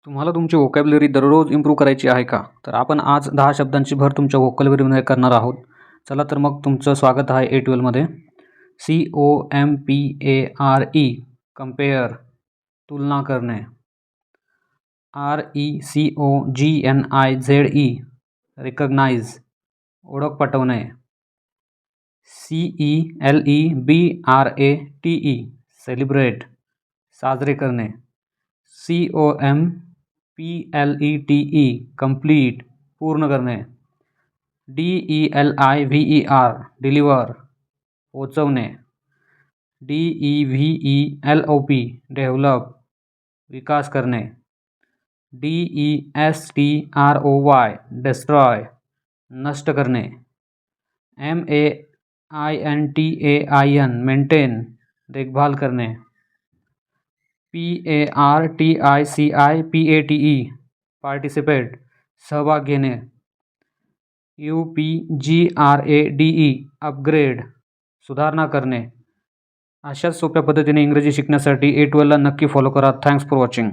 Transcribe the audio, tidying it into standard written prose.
तुम्हाला तुमची व्होकॅब्युलरी दररोज इम्प्रूव्ह करायची आहे का? तर आपण आज 10 शब्दांची भर तुमच्या व्होकॅब्युलरीमध्ये करणार आहोत. चला तर मग तुमचं स्वागत आहे A12मध्ये. COMPARE कंपेअर तुलना करणे. RECOGNIZE रिकग्नाइज ओळख पटवणे. CELEBRATE सेलिब्रेट साजरे करणे. COMPLETE कंप्लीट पूर्ण करणे. DELIVER डिलिव्हर पोचवणे. DEVELOP डेव्हलप विकास करणे. DESTROY डिस्ट्रॉय नष्ट करणे. MAINTAIN मेंटेन देखभाल करणे. PARTICIPATE पार्टिसिपेट सहभाग घेणे. UPGRADE अपग्रेड सुधारणा करणे. अशाच सोप्या पद्धतीने इंग्रजी शिकण्यासाठी A12ला नक्की फॉलो करा. Thanks for watching.